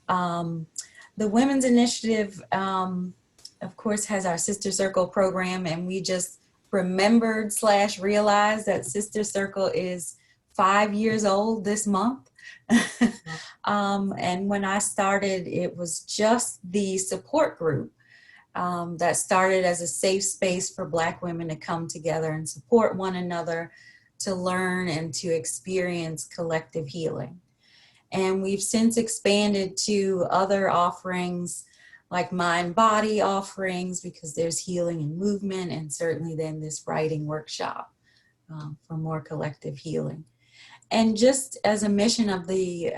Um, the Women's Initiative, of course, has our Sister Circle program, and we just remembered / realized that Sister Circle is 5 years old this month. And when I started, it was just the support group that started as a safe space for Black women to come together and support one another, to learn and to experience collective healing. And we've since expanded to other offerings like mind body offerings, because there's healing and movement, and certainly then this writing workshop for more collective healing. And just as a mission of the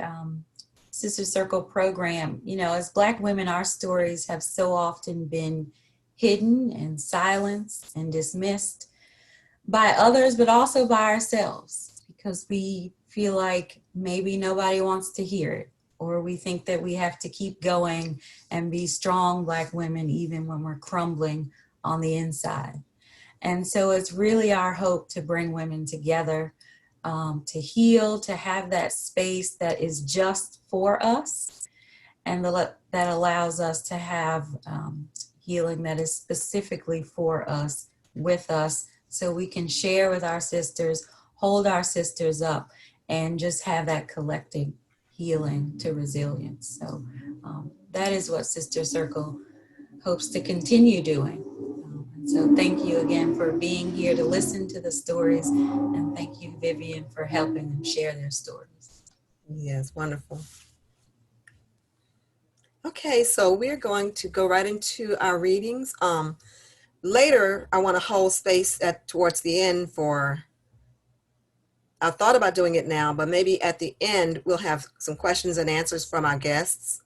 Sister Circle program, you know, as Black women, our stories have so often been hidden and silenced and dismissed by others, but also by ourselves, because we feel like maybe nobody wants to hear it, or we think that we have to keep going and be strong Black women even when we're crumbling on the inside. And so it's really our hope to bring women together, to heal, to have that space that is just for us, and that allows us to have healing that is specifically for us, with us, so we can share with our sisters, hold our sisters up, and just have that collective healing to resilience. So that is what Sister Circle hopes to continue doing. So thank you again for being here to listen to the stories, and thank you, Vivian, for helping them share their stories. Yes, wonderful. Okay, so we're going to go right into our readings. Later, I want to hold space towards the end for, I thought about doing it now, but maybe at the end, we'll have some questions and answers from our guests,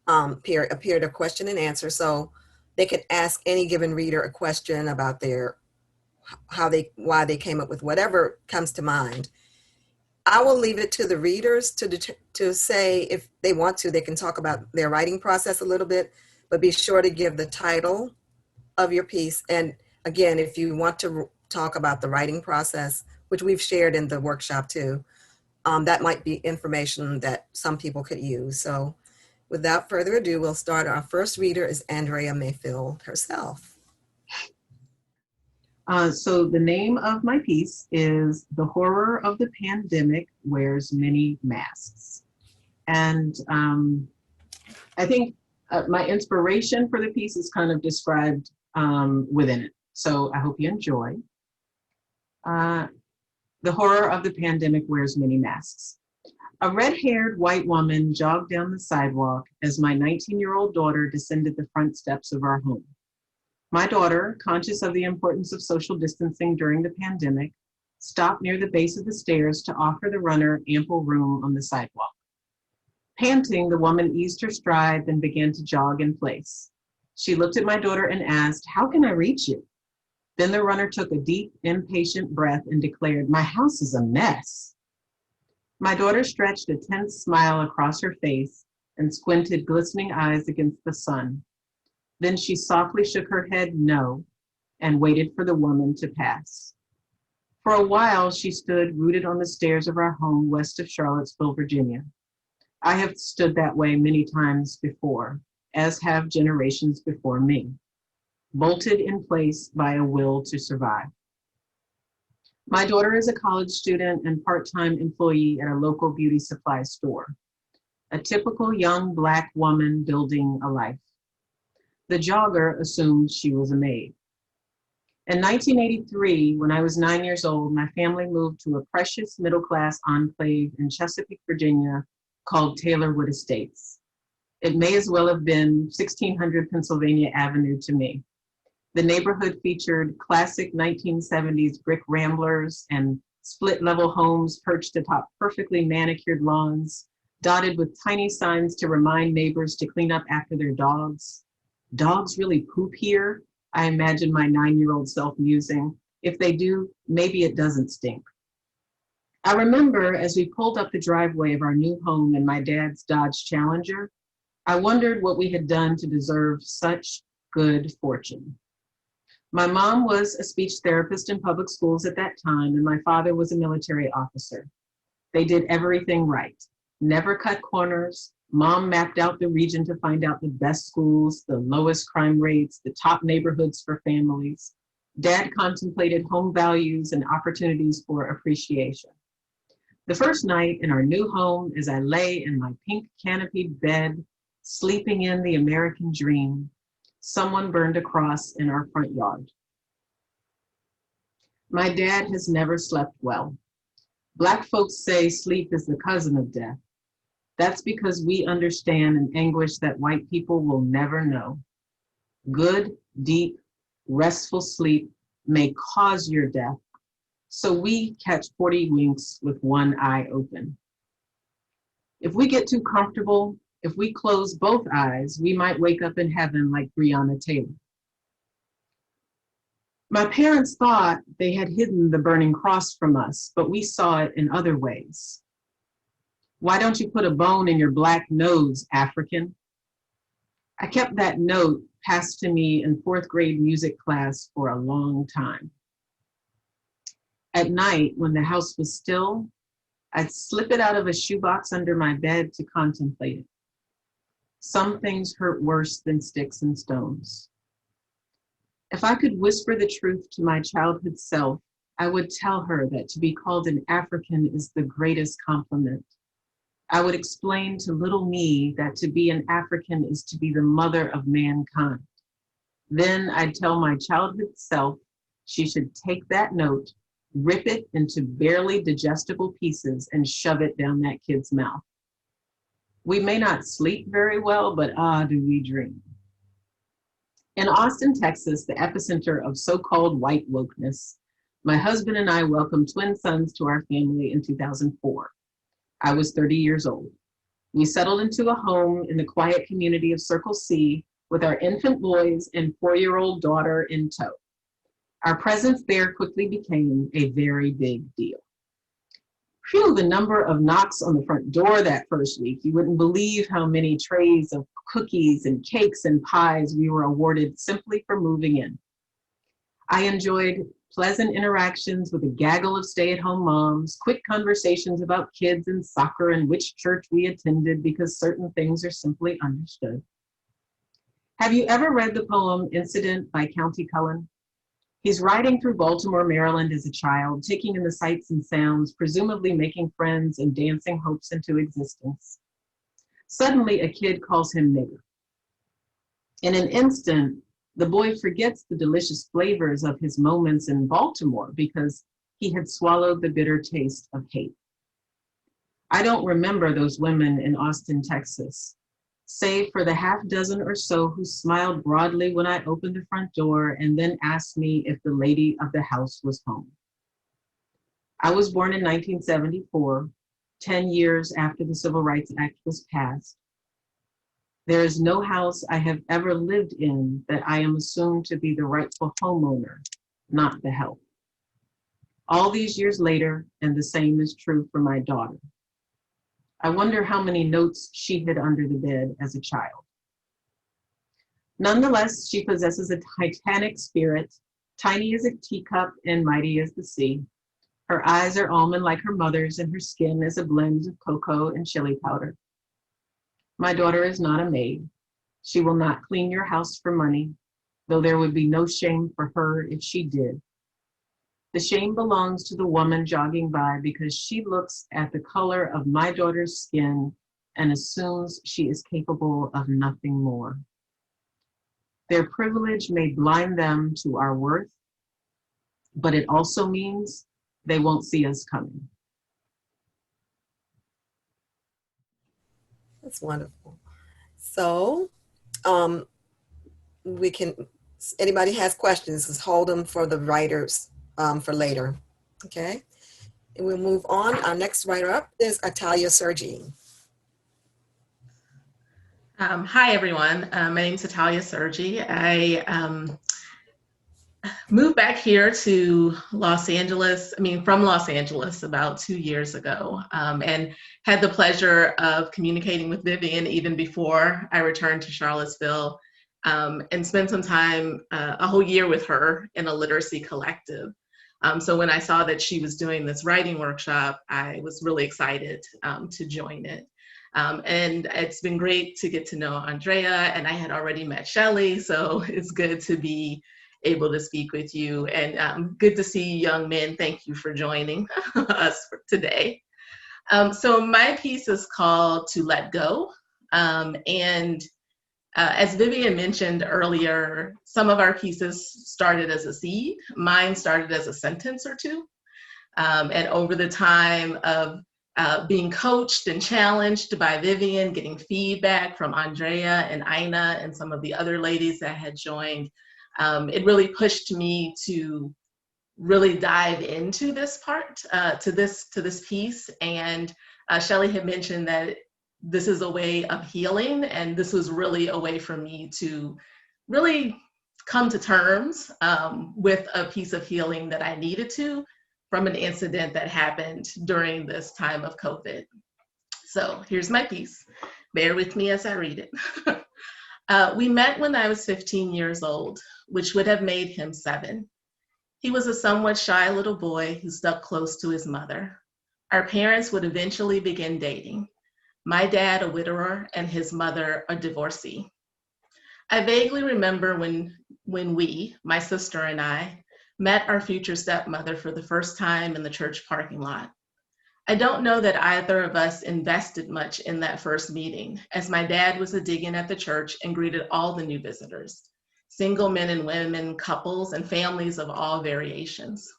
a period of question and answer. So they could ask any given reader a question about why they came up with whatever comes to mind. I will leave it to the readers to say, if they want to, they can talk about their writing process a little bit, but be sure to give the title of your piece. And again, if you want to talk about the writing process, which we've shared in the workshop too, that might be information that some people could use. So without further ado, we'll start. Our first reader is Andrea Mayfield herself. So the name of my piece is The Horror of the Pandemic Wears Many Masks. And I think my inspiration for the piece is kind of described within it. So I hope you enjoy. The Horror of the Pandemic Wears Many Masks. A red-haired white woman jogged down the sidewalk as my 19-year-old daughter descended the front steps of our home. My daughter, conscious of the importance of social distancing during the pandemic, stopped near the base of the stairs to offer the runner ample room on the sidewalk. Panting, the woman eased her stride and began to jog in place. She looked at my daughter and asked, "How can I reach you?" Then the runner took a deep, impatient breath and declared, "My house is a mess." My daughter stretched a tense smile across her face and squinted glistening eyes against the sun. Then she softly shook her head no and waited for the woman to pass. For a while, she stood rooted on the stairs of our home west of Charlottesville, Virginia. I have stood that way many times before, as have generations before me, bolted in place by a will to survive. My daughter is a college student and part-time employee at a local beauty supply store, a typical young Black woman building a life. The jogger assumed she was a maid. In 1983, when I was 9 years old, my family moved to a precious middle-class enclave in Chesapeake, Virginia, called Taylor Wood Estates. It may as well have been 1600 Pennsylvania Avenue to me. The neighborhood featured classic 1970s brick ramblers and split-level homes perched atop perfectly manicured lawns, dotted with tiny signs to remind neighbors to clean up after their dogs. "Dogs really poop here?" I imagine my 9-year-old self musing. "If they do, maybe it doesn't stink." I remember as we pulled up the driveway of our new home in my dad's Dodge Challenger, I wondered what we had done to deserve such good fortune. My mom was a speech therapist in public schools at that time, and my father was a military officer. They did everything right, never cut corners, Mom mapped out the region to find out the best schools, the lowest crime rates, the top neighborhoods for families. Dad contemplated home values and opportunities for appreciation. The first night in our new home, as I lay in my pink canopied bed, sleeping in the American dream, someone burned a cross in our front yard. My dad has never slept well. Black folks say sleep is the cousin of death. That's because we understand an anguish that white people will never know. Good, deep, restful sleep may cause your death, so we catch 40 winks with one eye open. If we get too comfortable, if we close both eyes, we might wake up in heaven like Breonna Taylor. My parents thought they had hidden the burning cross from us, but we saw it in other ways. Why don't you put a bone in your black nose, African? I kept that note passed to me in 4th grade music class for a long time. At night, when the house was still, I'd slip it out of a shoebox under my bed to contemplate it. Some things hurt worse than sticks and stones. If I could whisper the truth to my childhood self, I would tell her that to be called an African is the greatest compliment. I would explain to little me that to be an African is to be the mother of mankind. Then I'd tell my childhood self she should take that note, rip it into barely digestible pieces, and shove it down that kid's mouth. We may not sleep very well, but do we dream. In Austin, Texas, the epicenter of so-called white wokeness, my husband and I welcomed twin sons to our family in 2004. I was 30 years old. We settled into a home in the quiet community of Circle C with our infant boys and 4-year-old daughter in tow. Our presence there quickly became a very big deal. Phew, the number of knocks on the front door that first week. You wouldn't believe how many trays of cookies and cakes and pies we were awarded simply for moving in. I enjoyed pleasant interactions with a gaggle of stay-at-home moms, quick conversations about kids and soccer and which church we attended because certain things are simply understood. Have you ever read the poem Incident by County Cullen? He's riding through Baltimore, Maryland as a child, taking in the sights and sounds, presumably making friends and dancing hopes into existence. Suddenly, a kid calls him nigger. In an instant, the boy forgets the delicious flavors of his moments in Baltimore because he had swallowed the bitter taste of hate. I don't remember those women in Austin, Texas, save for the half dozen or so who smiled broadly when I opened the front door and then asked me if the lady of the house was home. I was born in 1974, 10 years after the Civil Rights Act was passed. There is no house I have ever lived in that I am assumed to be the rightful homeowner, not the help. All these years later, and the same is true for my daughter. I wonder how many notes she hid under the bed as a child. Nonetheless, she possesses a titanic spirit, tiny as a teacup and mighty as the sea. Her eyes are almond like her mother's, and her skin is a blend of cocoa and chili powder. My daughter is not a maid. She will not clean your house for money, though there would be no shame for her if she did. The shame belongs to the woman jogging by because she looks at the color of my daughter's skin and assumes she is capable of nothing more. Their privilege may blind them to our worth, but it also means they won't see us coming. That's wonderful. So we can, anybody has questions, just hold them for the writers for later, okay? And we'll move on. Our next writer up is Atalia Sergi. Hi, everyone. My name is Atalia Sergi. I moved back here to Los Angeles, from Los Angeles about 2 years ago, and had the pleasure of communicating with Vivian even before I returned to Charlottesville, and spent some time, a whole year with her in a literacy collective. So when I saw that she was doing this writing workshop, I was really excited to join it. And it's been great to get to know Andrea, and I had already met Shelly, so it's good to be able to speak with you, and good to see young men. Thank you for joining us for today. So my piece is called To Let Go. As Vivian mentioned earlier, some of our pieces started as a seed. Mine started as a sentence or two. And over the time of being coached and challenged by Vivian, getting feedback from Andrea and Ina and some of the other ladies that had joined, it really pushed me to really dive into this part, to this piece. And Shelly had mentioned that this is a way of healing, and this was really a way for me to really come to terms with a piece of healing that I needed to from an incident that happened during this time of COVID. So here's my piece. Bear with me as I read it. We met when I was 15 years old, which would have made him 7. He was a somewhat shy little boy who stuck close to his mother. Our parents would eventually begin dating. My dad, a widower, and his mother, a divorcee. I vaguely remember when we, my sister and I, met our future stepmother for the first time in the church parking lot. I don't know that either of us invested much in that first meeting, as my dad was a dig-in at the church and greeted all the new visitors, single men and women, couples, and families of all variations.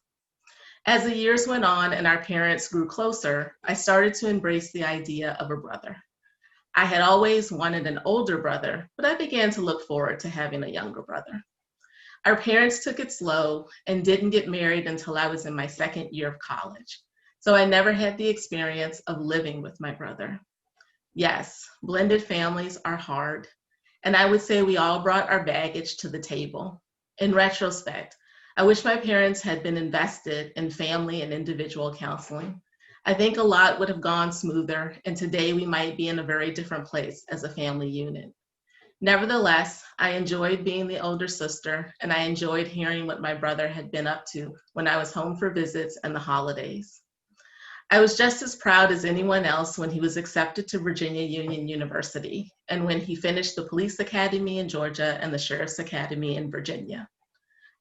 As the years went on and our parents grew closer, I started to embrace the idea of a brother. I had always wanted an older brother, but I began to look forward to having a younger brother. Our parents took it slow and didn't get married until I was in my 2nd year of college, so I never had the experience of living with my brother. Yes, blended families are hard, and I would say we all brought our baggage to the table. In retrospect, I wish my parents had been invested in family and individual counseling. I think a lot would have gone smoother, and today we might be in a very different place as a family unit. Nevertheless, I enjoyed being the older sister, and I enjoyed hearing what my brother had been up to when I was home for visits and the holidays. I was just as proud as anyone else when he was accepted to Virginia Union University, and when he finished the police academy in Georgia and the sheriff's academy in Virginia.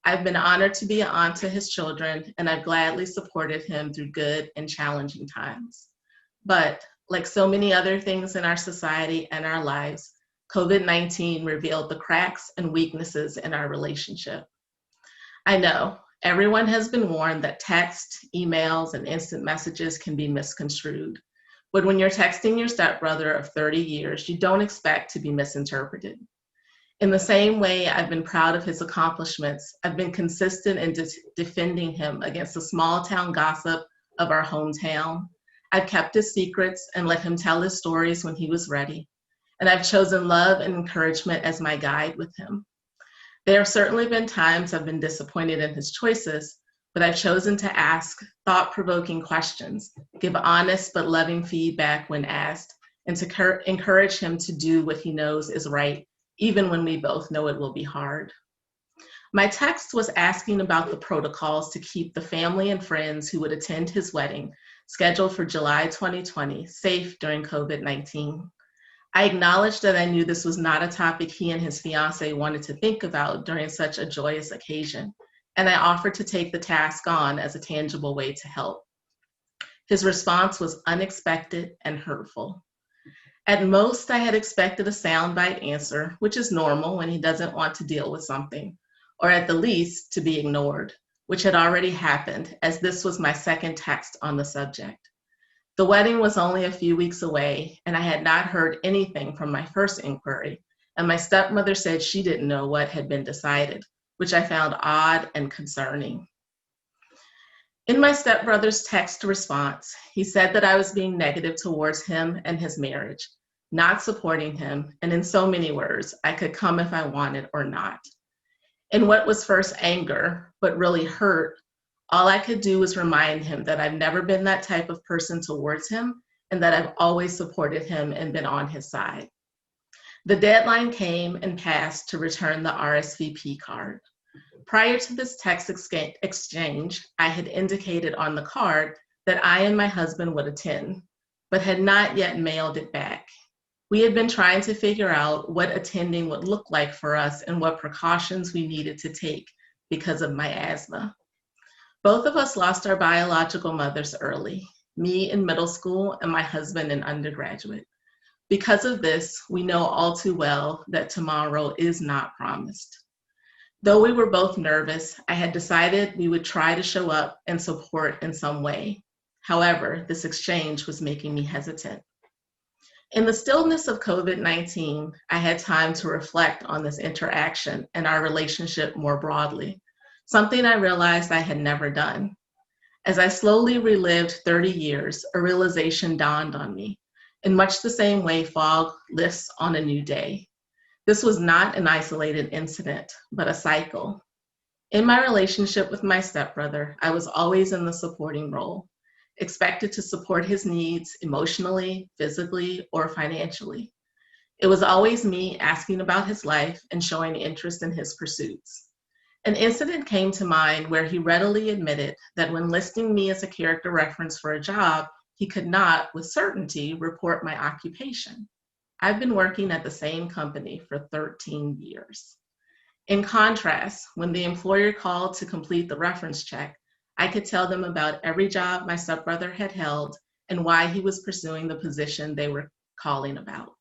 I've been honored to be an aunt to his children, and I've gladly supported him through good and challenging times. But like so many other things in our society and our lives, COVID-19 revealed the cracks and weaknesses in our relationship. I know everyone has been warned that text, emails, and instant messages can be misconstrued. But when you're texting your stepbrother of 30 years, you don't expect to be misinterpreted. In the same way I've been proud of his accomplishments, I've been consistent in defending him against the small town gossip of our hometown. I've kept his secrets and let him tell his stories when he was ready. And I've chosen love and encouragement as my guide with him. There have certainly been times I've been disappointed in his choices, but I've chosen to ask thought-provoking questions, give honest but loving feedback when asked, and to encourage him to do what he knows is right, even when we both know it will be hard. My text was asking about the protocols to keep the family and friends who would attend his wedding, scheduled for July 2020, safe during COVID-19. I acknowledged that I knew this was not a topic he and his fiancée wanted to think about during such a joyous occasion, and I offered to take the task on as a tangible way to help. His response was unexpected and hurtful. At most, I had expected a soundbite answer, which is normal when he doesn't want to deal with something, or at the least, to be ignored, which had already happened, as this was my 2nd text on the subject. The wedding was only a few weeks away, and I had not heard anything from my first inquiry, and my stepmother said she didn't know what had been decided, which I found odd and concerning. In my stepbrother's text response, he said that I was being negative towards him and his marriage, not supporting him, and in so many words, I could come if I wanted or not. In what was first anger, but really hurt, all I could do was remind him that I've never been that type of person towards him, and that I've always supported him and been on his side. The deadline came and passed to return the RSVP card. Prior to this text exchange, I had indicated on the card that I and my husband would attend, but had not yet mailed it back. We had been trying to figure out what attending would look like for us and what precautions we needed to take because of my asthma. Both of us lost our biological mothers early, me in middle school and my husband in undergraduate. Because of this, we know all too well that tomorrow is not promised. Though we were both nervous, I had decided we would try to show up and support in some way. However, this exchange was making me hesitant. In the stillness of COVID-19, I had time to reflect on this interaction and our relationship more broadly, something I realized I had never done. As I slowly relived 30 years, a realization dawned on me, in much the same way fog lifts on a new day. This was not an isolated incident, but a cycle. In my relationship with my stepbrother, I was always in the supporting role, expected to support his needs emotionally, physically, or financially. It was always me asking about his life and showing interest in his pursuits. An incident came to mind where he readily admitted that when listing me as a character reference for a job, he could not, with certainty, report my occupation. I've been working at the same company for 13 years. In contrast, when the employer called to complete the reference check, I could tell them about every job my stepbrother had held and why he was pursuing the position they were calling about.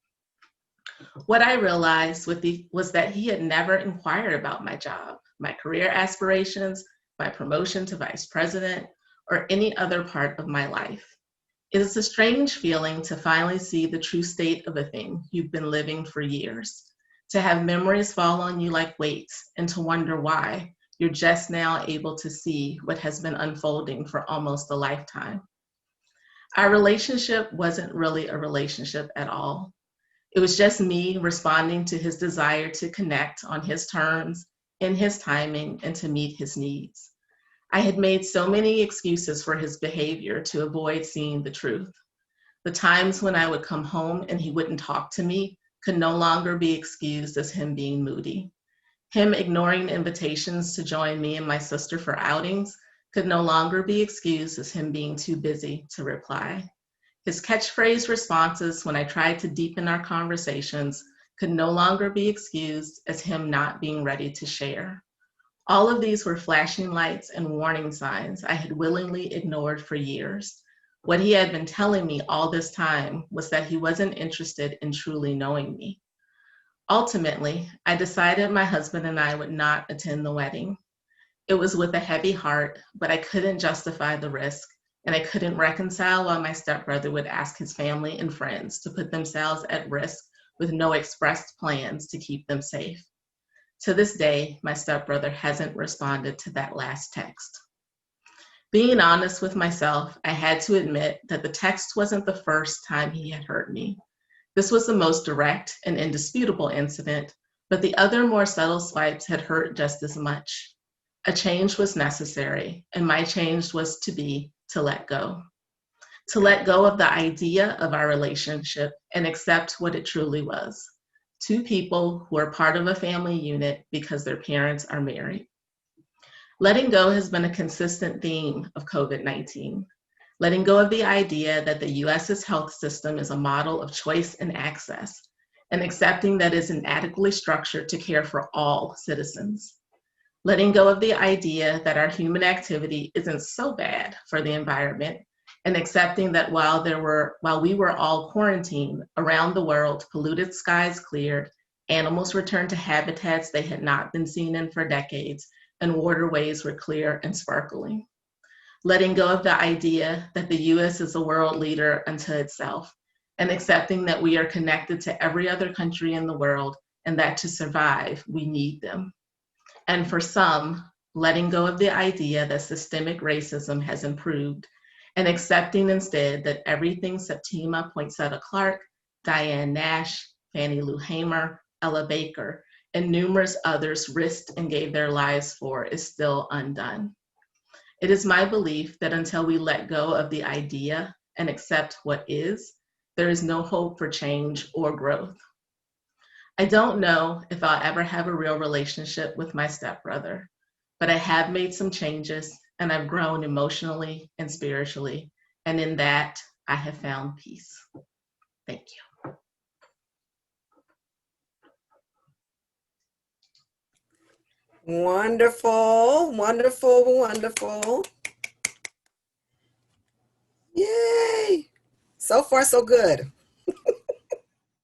What I realized was that he had never inquired about my job, my career aspirations, my promotion to vice president, or any other part of my life. It is a strange feeling to finally see the true state of a thing you've been living for years, to have memories fall on you like weights, and to wonder why you're just now able to see what has been unfolding for almost a lifetime. Our relationship wasn't really a relationship at all. It was just me responding to his desire to connect on his terms, in his timing, and to meet his needs. I had made so many excuses for his behavior to avoid seeing the truth. The times when I would come home and he wouldn't talk to me could no longer be excused as him being moody. Him ignoring invitations to join me and my sister for outings could no longer be excused as him being too busy to reply. His catchphrase responses when I tried to deepen our conversations could no longer be excused as him not being ready to share. All of these were flashing lights and warning signs I had willingly ignored for years. What he had been telling me all this time was that he wasn't interested in truly knowing me. Ultimately, I decided my husband and I would not attend the wedding. It was with a heavy heart, but I couldn't justify the risk, and I couldn't reconcile why my stepbrother would ask his family and friends to put themselves at risk with no expressed plans to keep them safe. To this day, my stepbrother hasn't responded to that last text. Being honest with myself, I had to admit that the text wasn't the first time he had hurt me. This was the most direct and indisputable incident, but the other more subtle swipes had hurt just as much. A change was necessary, and my change was to let go. To let go of the idea of our relationship and accept what it truly was. Two people who are part of a family unit because their parents are married. Letting go has been a consistent theme of COVID-19. Letting go of the idea that the US's health system is a model of choice and access, and accepting that it is inadequately structured to care for all citizens. Letting go of the idea that our human activity isn't so bad for the environment, and accepting that while we were all quarantined around the world, polluted skies cleared, animals returned to habitats they had not been seen in for decades, and waterways were clear and sparkling. Letting go of the idea that the US is a world leader unto itself, and accepting that we are connected to every other country in the world, and that to survive, we need them. And for some, letting go of the idea that systemic racism has improved, and accepting instead that everything Septima Poinsettia Clark, Diane Nash, Fannie Lou Hamer, Ella Baker, and numerous others risked and gave their lives for is still undone. It is my belief that until we let go of the idea and accept what is, there is no hope for change or growth. I don't know if I'll ever have a real relationship with my stepbrother, but I have made some changes and I've grown emotionally and spiritually. And in that, I have found peace. Thank you. Wonderful, wonderful, wonderful. Yay. So far, so good.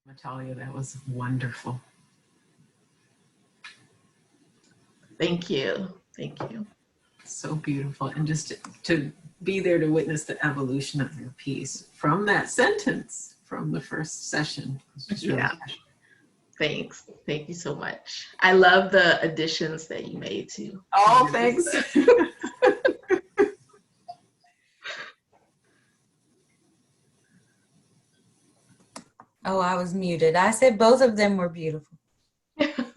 Natalia, that was wonderful. Thank you. Thank you. So beautiful. And just to be there to witness the evolution of your piece from that sentence from the first session. Yeah. Thanks. Thank you so much. I love the additions that you made too. Oh, thanks. Oh, I was muted. I said both of them were beautiful.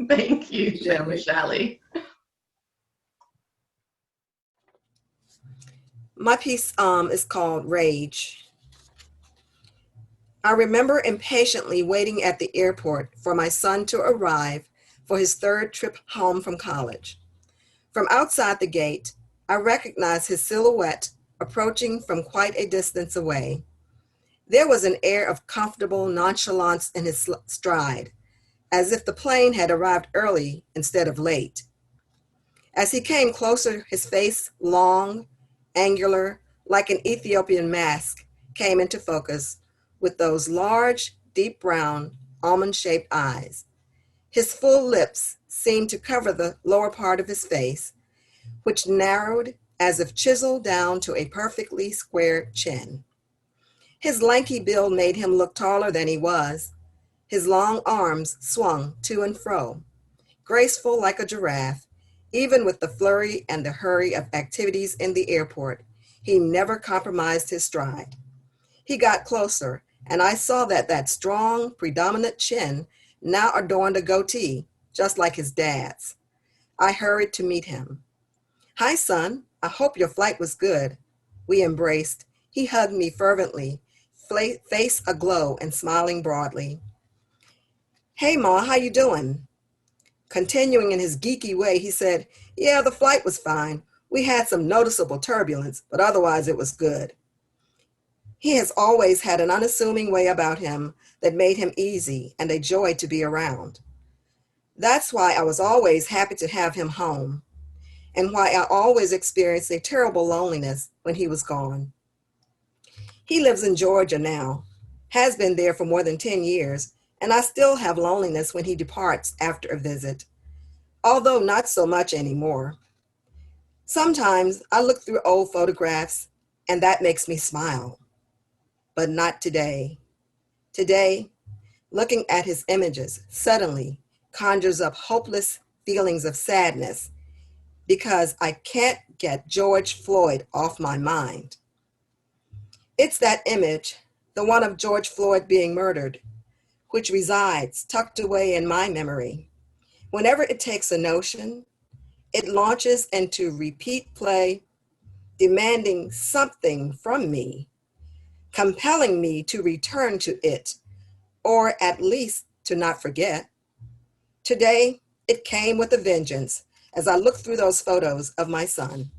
Thank you, Shelly. My piece is called Rage. I remember impatiently waiting at the airport for my son to arrive for his third trip home from college. From outside the gate, I recognized his silhouette approaching from quite a distance away. There was an air of comfortable nonchalance in his stride, as if the plane had arrived early instead of late. As he came closer, his face, long, angular, like an Ethiopian mask, came into focus with those large, deep brown, almond-shaped eyes. His full lips seemed to cover the lower part of his face, which narrowed as if chiseled down to a perfectly square chin. His lanky build made him look taller than he was. His long arms swung to and fro, graceful like a giraffe. Even with the flurry and the hurry of activities in the airport, he never compromised his stride. He got closer, and I saw that strong, predominant chin now adorned a goatee, just like his dad's. I hurried to meet him. "Hi, son. I hope your flight was good." We embraced. He hugged me fervently, face aglow and smiling broadly. "Hey, Ma, how you doing?" Continuing in his geeky way, he said, "Yeah, the flight was fine. We had some noticeable turbulence, but otherwise it was good." He has always had an unassuming way about him that made him easy and a joy to be around. That's why I was always happy to have him home, and why I always experienced a terrible loneliness when he was gone. He lives in Georgia now, has been there for more than 10 years, and I still have loneliness when he departs after a visit, although not so much anymore. Sometimes I look through old photographs, and that makes me smile, but not today. Today, looking at his images suddenly conjures up hopeless feelings of sadness because I can't get George Floyd off my mind. It's that image, the one of George Floyd being murdered, which resides tucked away in my memory. Whenever it takes a notion, it launches into repeat play, demanding something from me, compelling me to return to it, or at least to not forget. Today, it came with a vengeance as I looked through those photos of my son.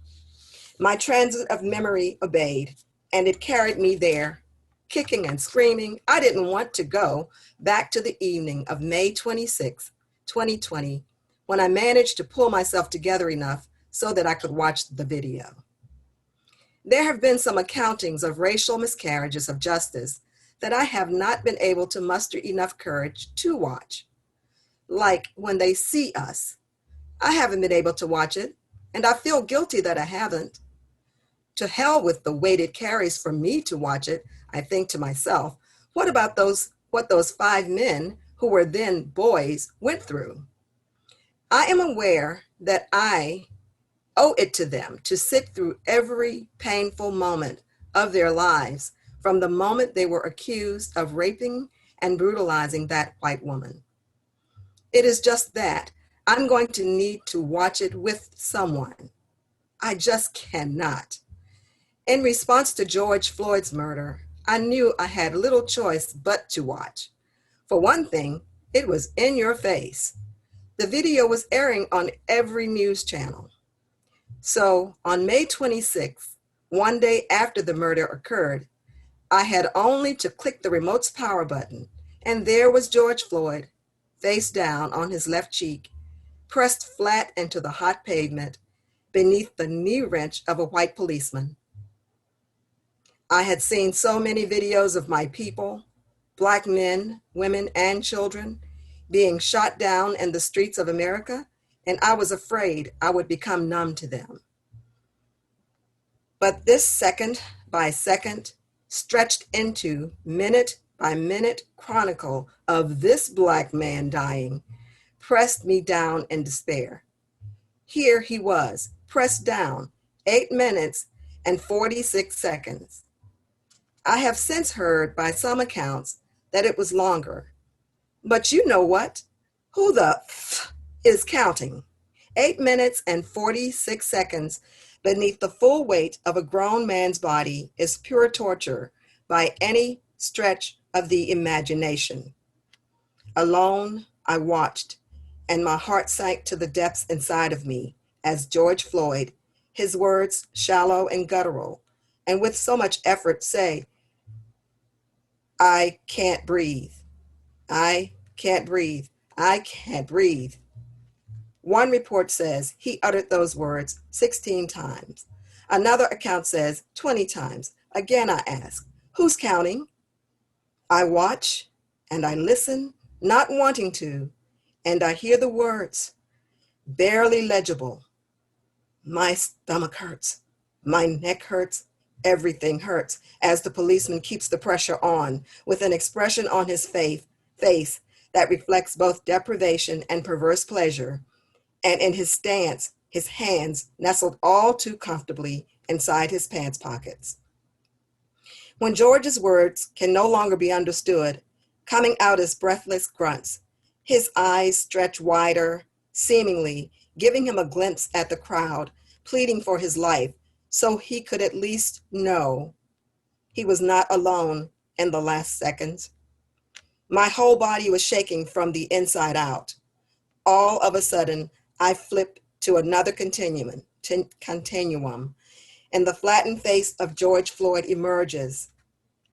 My transit of memory obeyed, and it carried me there, kicking and screaming. I didn't want to go back to the evening of May 26, 2020, when I managed to pull myself together enough so that I could watch the video. There have been some accountings of racial miscarriages of justice that I have not been able to muster enough courage to watch. Like When They See Us. I haven't been able to watch it, and I feel guilty that I haven't. To hell with the weight it carries for me to watch it, I think to myself, what about what those 5 men who were then boys went through? I am aware that I owe it to them to sit through every painful moment of their lives from the moment they were accused of raping and brutalizing that white woman. It is just that I'm going to need to watch it with someone. I just cannot. In response to George Floyd's murder, I knew I had little choice but to watch. For one thing, it was in your face. The video was airing on every news channel. So on May 26th, one day after the murder occurred, I had only to click the remote's power button, and there was George Floyd, face down on his left cheek, pressed flat into the hot pavement beneath the knee wrench of a white policeman. I had seen so many videos of my people, Black men, women, and children, being shot down in the streets of America, and I was afraid I would become numb to them. But this second by second, stretched into minute by minute chronicle of this Black man dying, pressed me down in despair. Here he was, pressed down, 8 minutes and 46 seconds. I have since heard by some accounts that it was longer. But you know what? Who the is counting? 8 minutes and 46 seconds beneath the full weight of a grown man's body is pure torture by any stretch of the imagination. Alone, I watched, and my heart sank to the depths inside of me as George Floyd, his words shallow and guttural, and with so much effort say, "I can't breathe. I can't breathe. I can't breathe." One report says he uttered those words 16 times. Another account says 20 times. Again, I ask, who's counting? I watch and I listen, not wanting to, and I hear the words, barely legible. My stomach hurts. My neck hurts. Everything hurts as the policeman keeps the pressure on with an expression on his face that reflects both deprivation and perverse pleasure. And in his stance, his hands nestled all too comfortably inside his pants pockets. When George's words can no longer be understood, coming out as breathless grunts, his eyes stretch wider, seemingly giving him a glimpse at the crowd, pleading for his life, so he could at least know he was not alone in the last seconds. My whole body was shaking from the inside out. All of a sudden, I flipped to another continuum, and the flattened face of George Floyd emerges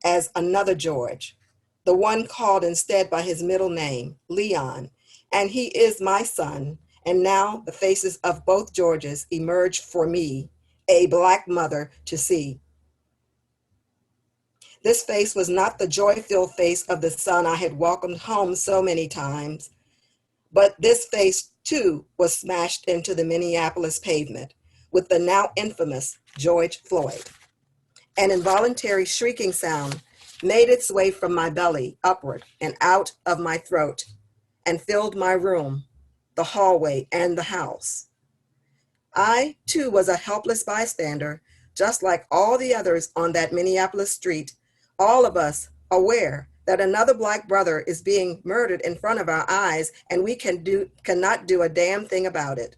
as another George, the one called instead by his middle name, Leon, and he is my son, and now the faces of both Georges emerge for me, a Black mother, to see. This face was not the joy-filled face of the son I had welcomed home so many times, but this face too was smashed into the Minneapolis pavement with the now infamous George Floyd. An involuntary shrieking sound made its way from my belly upward and out of my throat and filled my room, the hallway, and the house. I too was a helpless bystander, just like all the others on that Minneapolis street, all of us aware that another Black brother is being murdered in front of our eyes, and we cannot do a damn thing about it.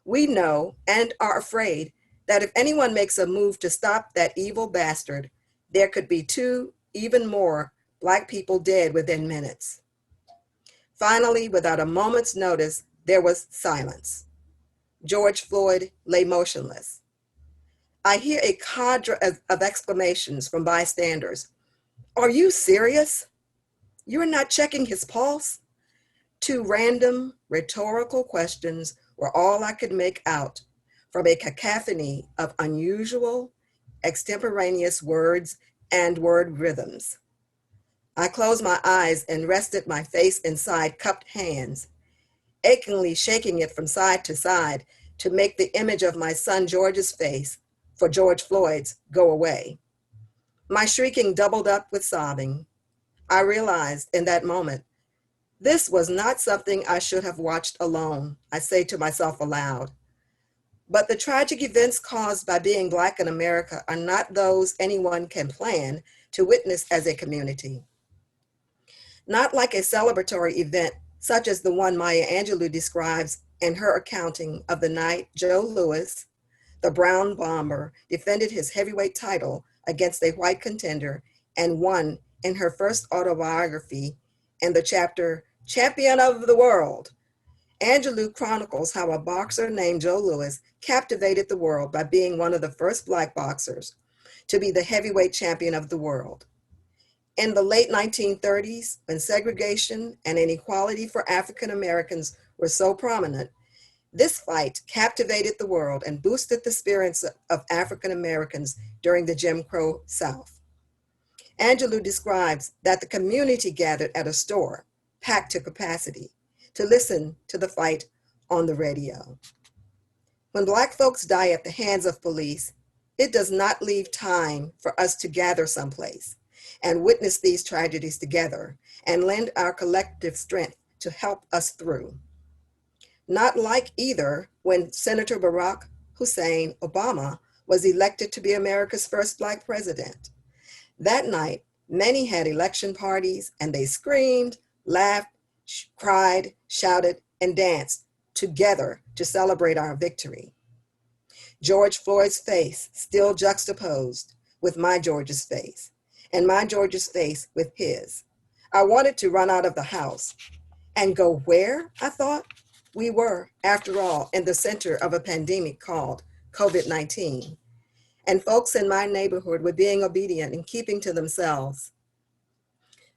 We know and are afraid that if anyone makes a move to stop that evil bastard, there could be 2, even more, Black people dead within minutes. Finally, without a moment's notice, there was silence. George Floyd lay motionless. I hear a cadre of exclamations from bystanders. "Are you serious? You're not checking his pulse?" 2 random rhetorical questions were all I could make out from a cacophony of unusual, extemporaneous words and word rhythms. I closed my eyes and rested my face inside cupped hands, achingly shaking it from side to side to make the image of my son George's face, for George Floyd's, go away. My shrieking doubled up with sobbing. I realized in that moment, this was not something I should have watched alone, I say to myself aloud. But the tragic events caused by being Black in America are not those anyone can plan to witness as a community. Not like a celebratory event such as the one Maya Angelou describes in her accounting of the night Joe Louis, the Brown Bomber, defended his heavyweight title against a white contender and won in her first autobiography in the chapter Champion of the World, Angelou chronicles how a boxer named Joe Louis captivated the world by being one of the first Black boxers to be the heavyweight champion of the world. In the late 1930s, when segregation and inequality for African Americans were so prominent, this fight captivated the world and boosted the spirits of African Americans during the Jim Crow South. Angelou describes that the community gathered at a store, packed to capacity, to listen to the fight on the radio. When Black folks die at the hands of police, it does not leave time for us to gather someplace and witness these tragedies together and lend our collective strength to help us through. Not like either when Senator Barack Hussein Obama was elected to be America's first Black president. That night, many had election parties and they screamed, laughed, cried, shouted, and danced together to celebrate our victory. George Floyd's face still juxtaposed with my George's face, and my George's face with his. I wanted to run out of the house and go where, I thought? We were, after all, in the center of a pandemic called COVID-19. And folks in my neighborhood were being obedient and keeping to themselves.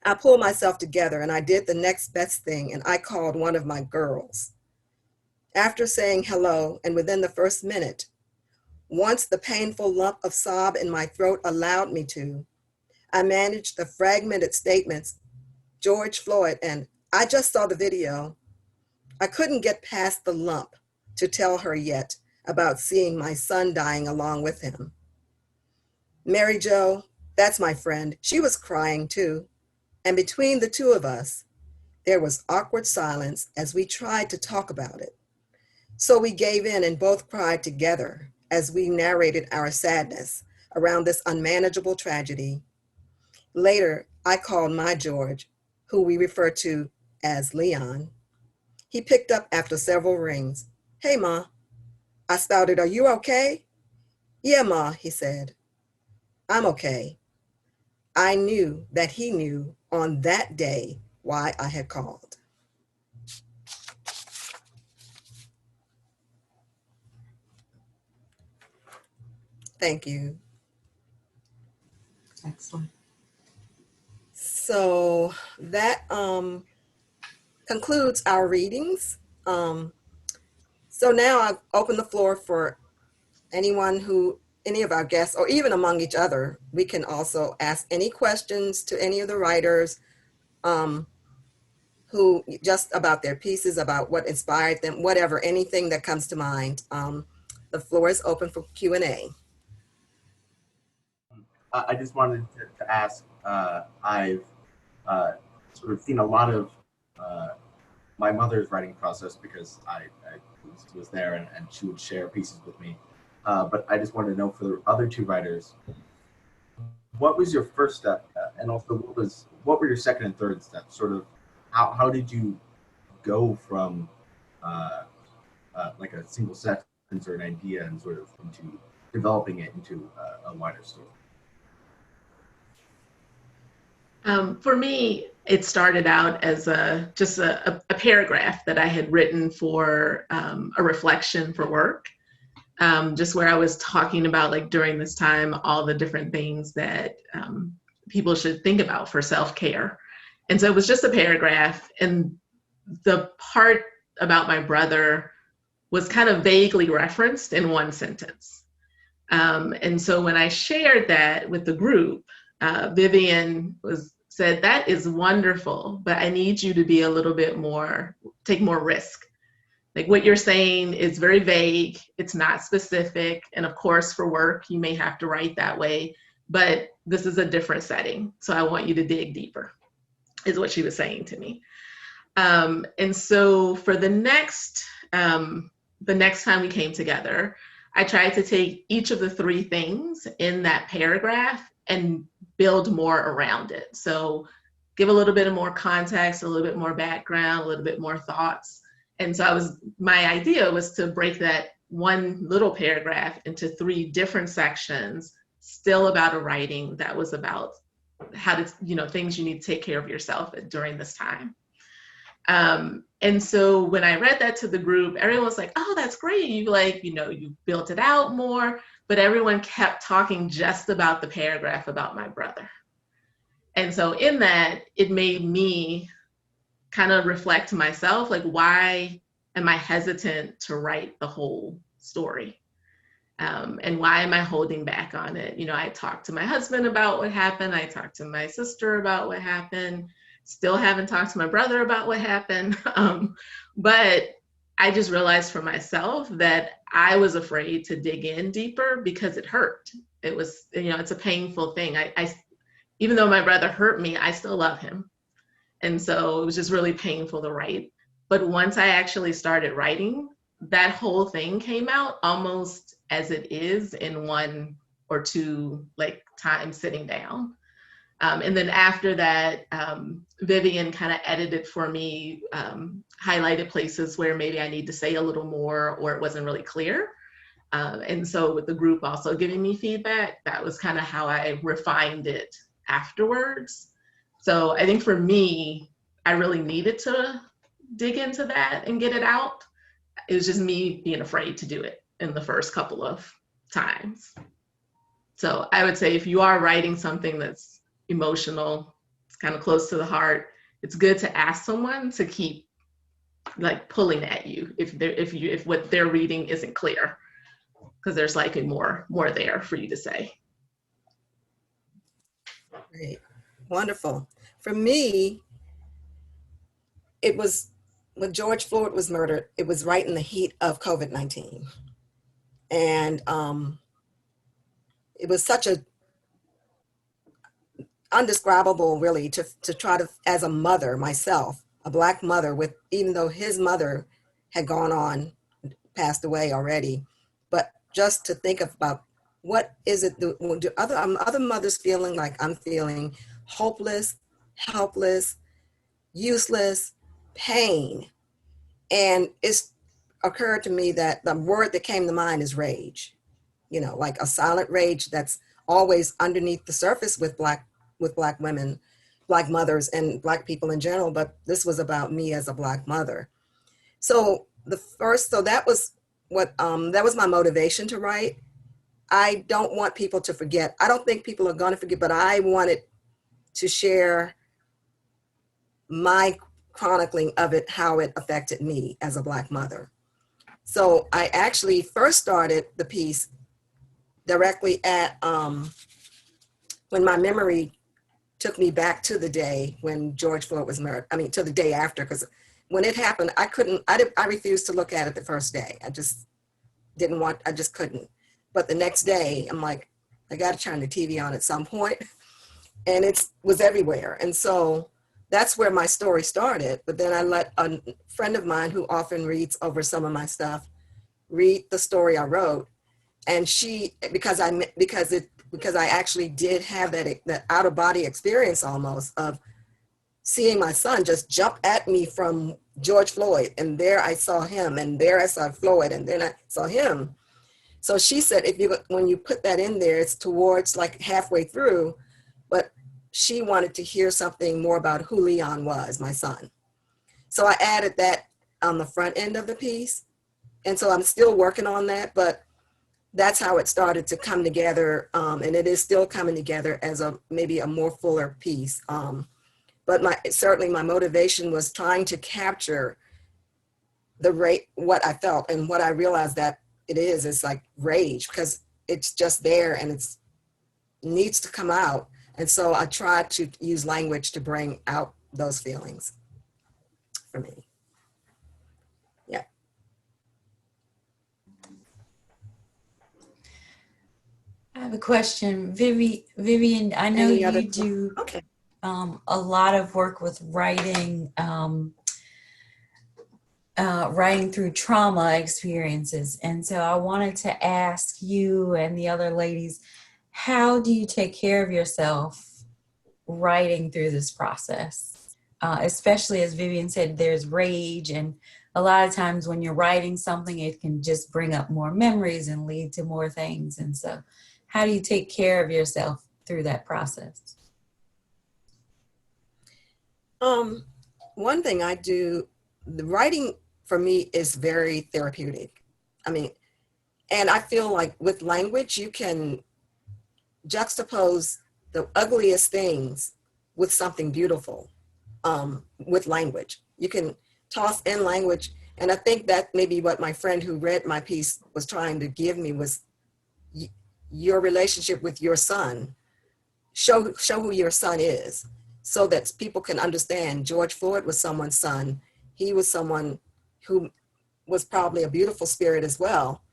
I pulled myself together and I did the next best thing, and I called one of my girls. After saying hello, and within the first minute, once the painful lump of sob in my throat allowed me to, I managed the fragmented statements, George Floyd, and I just saw the video. I couldn't get past the lump to tell her yet about seeing my son dying along with him. Mary Jo, that's my friend, she was crying too. And between the two of us, there was awkward silence as we tried to talk about it. So we gave in and both cried together as we narrated our sadness around this unmanageable tragedy. Later, I called my George, who we refer to as Leon. He picked up after several rings. Hey, Ma. I spouted, are you okay? Yeah, Ma, he said. I'm okay. I knew that he knew on that day why I had called. Thank you. Excellent. So that concludes our readings. So now I open the floor for anyone who, any of our guests, or even among each other, we can also ask any questions to any of the writers who just about their pieces, about what inspired them, whatever, anything that comes to mind. The floor is open for Q&A. I just wanted to ask, I've sort of seen a lot of my mother's writing process because I was there and she would share pieces with me. But I just wanted to know for the other two writers, what was your first step, and also what were your second and third steps? Sort of how did you go from like a single sentence or an idea and sort of into developing it into a wider story? For me, it started out as just a paragraph that I had written for a reflection for work, just where I was talking about, like, during this time, all the different things that people should think about for self-care. And so it was just a paragraph, and the part about my brother was kind of vaguely referenced in one sentence. And so when I shared that with the group, Vivian said, that is wonderful, but I need you to be a little bit more, take more risk. Like, what you're saying is very vague, it's not specific. And of course, for work, you may have to write that way, but this is a different setting. So I want you to dig deeper, is what she was saying to me. And so for the next time we came together, I tried to take each of the three things in that paragraph and build more around it. So give a little bit of more context, a little bit more background, a little bit more thoughts. And so my idea was to break that one little paragraph into three different sections, still about a writing that was about how to, things you need to take care of yourself during this time. And so when I read that to the group, everyone was like, oh, that's great. You like, you know, you built it out more, but everyone kept talking just about the paragraph about my brother. And so in that, it made me kind of reflect to myself, like, why am I hesitant to write the whole story? And why am I holding back on it? You know, I talked to my husband about what happened. I talked to my sister about what happened. Still haven't talked to my brother about what happened. But I just realized for myself that I was afraid to dig in deeper because it hurt. It was, you know, it's a painful thing. Even though my brother hurt me, I still love him. And so it was just really painful to write. But once I actually started writing, that whole thing came out almost as it is in 1 or 2 like times sitting down. And then after that, Vivian kind of edited for me, highlighted places where maybe I need to say a little more or it wasn't really clear. And so with the group also giving me feedback, that was kind of how I refined it afterwards. So I think for me, I really needed to dig into that and get it out. It was just me being afraid to do it in the first couple of times. So I would say if you are writing something that's emotional, it's kind of close to the heart, it's good to ask someone to keep like pulling at you if what they're reading isn't clear, because there's likely more there for you to say. Great. Wonderful. For me, it was when George Floyd was murdered, it was right in the heat of COVID-19. And it was such a undescribable, really, to try to, as a mother myself, a Black mother, with even though his mother had gone on, passed away already, but just to think about what is it, do other mothers feeling like I'm feeling, hopeless, helpless, useless, pain. And it's occurred to me that the word that came to mind is rage, you know, like a silent rage that's always underneath the surface with Black women, Black mothers, and Black people in general. But this was about me as a Black mother. So that was that was my motivation to write. I don't want people to forget. I don't think people are going to forget, but I wanted to share my chronicling of it, how it affected me as a Black mother. So I actually first started the piece directly at when my memory took me back to the day when George Floyd was murdered. I mean, to the day after, because when it happened, I refused to look at it the first day. I just couldn't. But the next day, I'm like, I got to turn the TV on at some point. And it was everywhere. And so that's where my story started. But then I let a friend of mine who often reads over some of my stuff read the story I wrote. And she, because I actually did have that out of body experience almost of seeing my son just jump at me from George Floyd. And there I saw him, and there I saw Floyd, and then I saw him. So she said, when you put that in there, it's towards like halfway through, but she wanted to hear something more about who Leon was, my son. So I added that on the front end of the piece. And so I'm still working on that, but that's how it started to come together. And it is still coming together as maybe a more fuller piece. But certainly my motivation was trying to capture what I felt, and what I realized that it is like rage, because it's just there and it needs to come out. And so I tried to use language to bring out those feelings for me. Yeah. I have a question. Vivian, I know you do okay. A lot of work with writing, writing through trauma experiences. And so I wanted to ask you and the other ladies, how do you take care of yourself writing through this process? Especially as Vivian said, there's rage, and a lot of times when you're writing something, it can just bring up more memories and lead to more things. And so how do you take care of yourself through that process? one thing I do, the writing for me is very therapeutic. I mean, and I feel like with language, you can juxtapose the ugliest things with something beautiful. With language, you can toss in language, and I think that maybe what my friend who read my piece was trying to give me was your relationship with your son. Show who your son is, so that people can understand. George Floyd was someone's son. He was someone who was probably a beautiful spirit as well.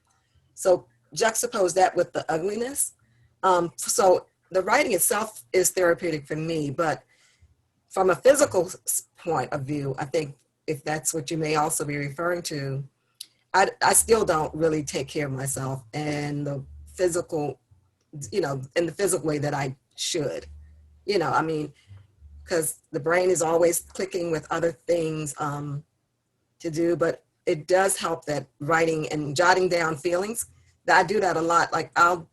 So juxtapose that with the ugliness. So the writing itself is therapeutic for me, but from a physical point of view, I think if that's what you may also be referring to, I still don't really take care of myself and the physical, in the physical way that I should, I mean, because the brain is always clicking with other things to do, but it does help that writing and jotting down feelings, that I do that a lot. Like I'll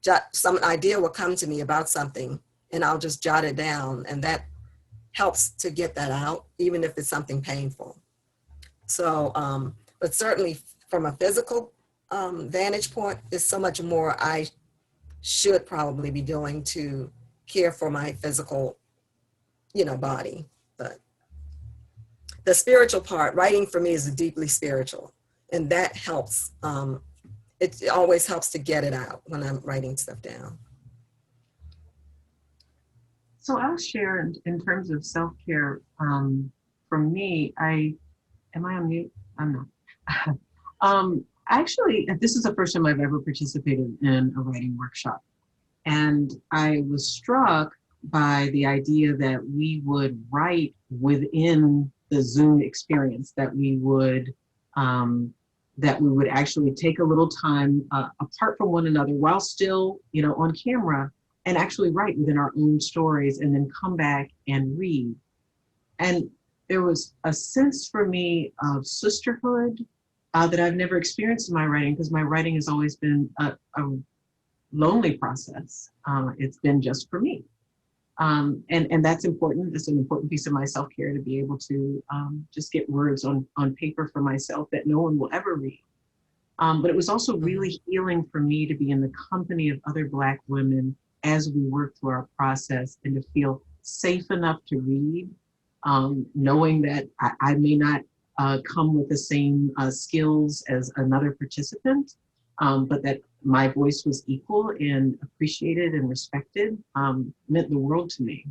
jot, some idea will come to me about something and I'll just jot it down, and that helps to get that out, even if it's something painful. So, but certainly from a physical vantage point, there's so much more I should probably be doing to care for my physical, body. But the spiritual part, writing for me is deeply spiritual, and that helps. It always helps to get it out when I'm writing stuff down. So I'll share in terms of self-care. For me, am I on mute? I'm not. Actually, this is the first time I've ever participated in a writing workshop. And I was struck by the idea that we would write within the Zoom experience, that we would actually take a little time apart from one another while still, on camera, and actually write within our own stories and then come back and read. And there was a sense for me of sisterhood that I've never experienced in my writing, because my writing has always been a lonely process. It's been just for me. And that's important. It's an important piece of my self-care, to be able to just get words on paper for myself that no one will ever read. But it was also really healing for me to be in the company of other Black women as we work through our process, and to feel safe enough to read, knowing that I may not come with the same skills as another participant, but that my voice was equal and appreciated and respected, meant the world to me.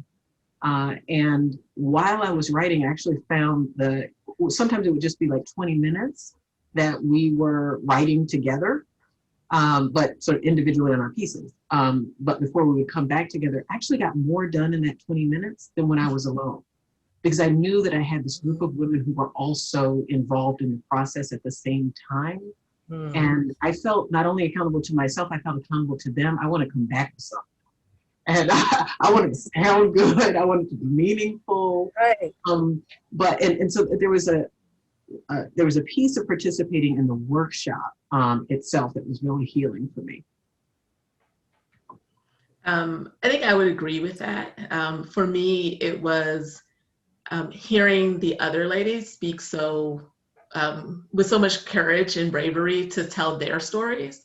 And while I was writing, I actually found sometimes it would just be like 20 minutes that we were writing together, but sort of individually on our pieces. But before we would come back together, I actually got more done in that 20 minutes than when I was alone, because I knew that I had this group of women who were also involved in the process at the same time. And I felt not only accountable to myself, I felt accountable to them. I want to come back to something. And I want it to sound good. I want it to be meaningful. Right. So there was a piece of participating in the workshop itself that was really healing for me. I think I would agree with that. For me, it was hearing the other ladies speak with so much courage and bravery to tell their stories,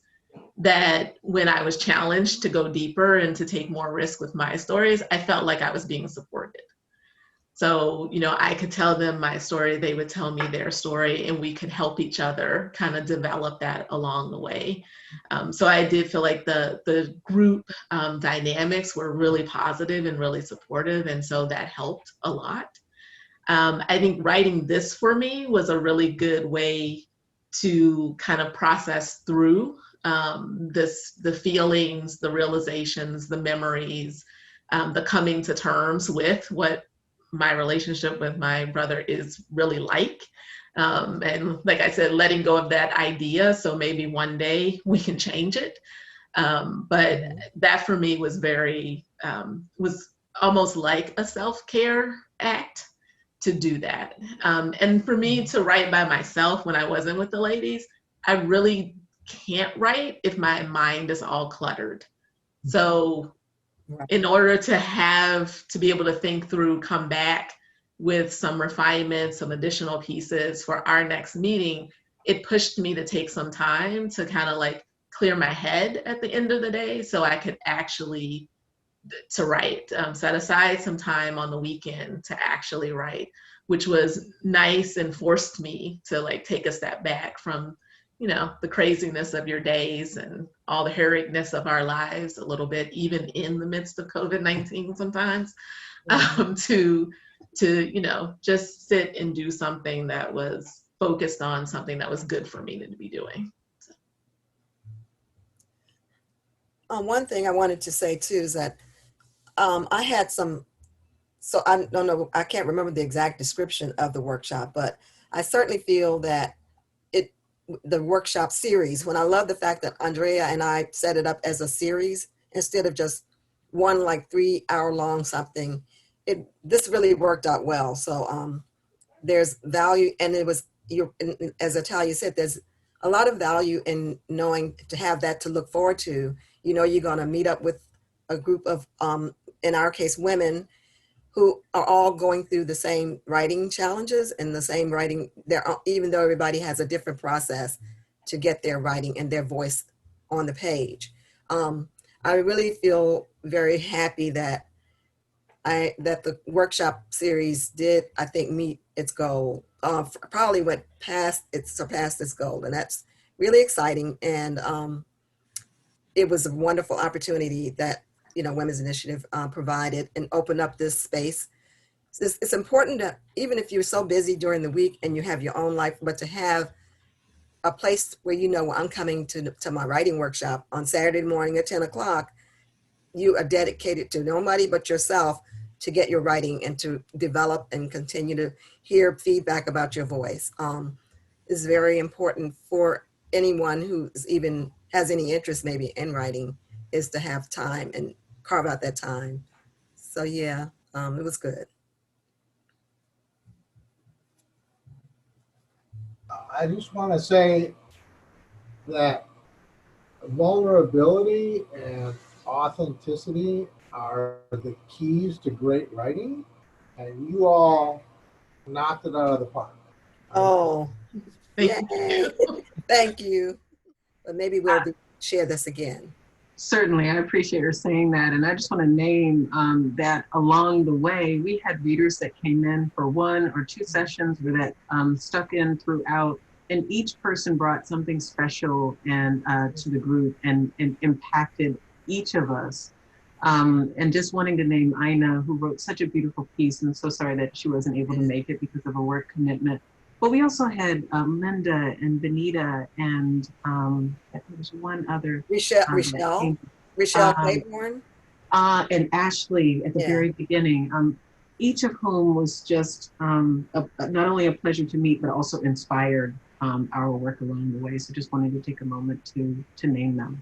that when I was challenged to go deeper and to take more risk with my stories, I felt like I was being supported. So, I could tell them my story, they would tell me their story, and we could help each other kind of develop that along the way. So I did feel like the group dynamics were really positive and really supportive, and so that helped a lot. I think writing this for me was a really good way to kind of process through the feelings, the realizations, the memories, the coming to terms with what my relationship with my brother is really like. And like I said, letting go of that idea, so maybe one day we can change it. But that for me was was almost like a self-care act to do that. And for me to write by myself when I wasn't with the ladies, I really can't write if my mind is all cluttered. So in order to be able to think through, come back, with some refinements, some additional pieces for our next meeting, it pushed me to take some time to kind of like clear my head at the end of the day so I could actually to write, set aside some time on the weekend to actually write, which was nice and forced me to like take a step back from, you know, the craziness of your days and all the hurriedness of our lives a little bit, even in the midst of COVID-19 sometimes, to, you know, just sit and do something that was focused on something that was good for me to be doing. One thing I wanted to say too is that I had some, so I don't know, I can't remember the exact description of the workshop, but I certainly feel that the workshop series, when I love the fact that Andrea and I set it up as a series instead of just one like 3-hour long something, this really worked out well. So there's value, and it was, as Atalia said, there's a lot of value in knowing to have that to look forward to. You know, you're going to meet up with a group of, in our case, women who are all going through the same writing challenges and the same writing, even though everybody has a different process to get their writing and their voice on the page. I really feel very happy that the workshop series did, I think, meet its goal. Probably surpassed its goal, and that's really exciting. And it was a wonderful opportunity that, you know, Women's Initiative provided and opened up this space. It's important that even if you're so busy during the week and you have your own life, but to have a place where, you know, I'm coming to my writing workshop on Saturday morning at 10 o'clock, you are dedicated to nobody but yourself to get your writing and to develop and continue to hear feedback about your voice. Is very important for anyone who even has any interest maybe in writing, is to have time and carve out that time. So yeah, it was good. I just want to say that vulnerability and authenticity are the keys to great writing, and you all knocked it out of the park. Oh, Thank yay. you. Thank you. But maybe we'll share this again. Certainly, I appreciate her saying that. And I just want to name that along the way, we had readers that came in for 1 or 2 sessions or that stuck in throughout. And each person brought something special and to the group and impacted each of us. And just wanting to name Ina, who wrote such a beautiful piece. And I'm so sorry that she wasn't able to make it because of a work commitment. But we also had Linda and Benita and there was one other. Rochelle Claiborne. And Ashley at the very beginning, each of whom was just not only a pleasure to meet, but also inspired our work along the way. So just wanted to take a moment to name them.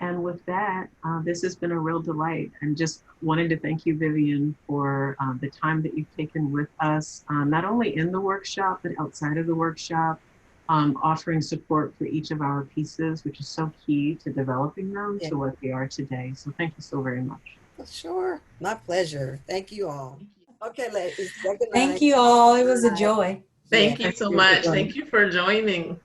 And with that, this has been a real delight. And just wanted to thank you, Vivian, for the time that you've taken with us, not only in the workshop, but outside of the workshop, offering support for each of our pieces, which is so key to developing them to what they are today. So thank you so very much. Sure, my pleasure. Thank you all. Okay, ladies. Thank you all. It was a joy. Thank you so much. Thank you for joining.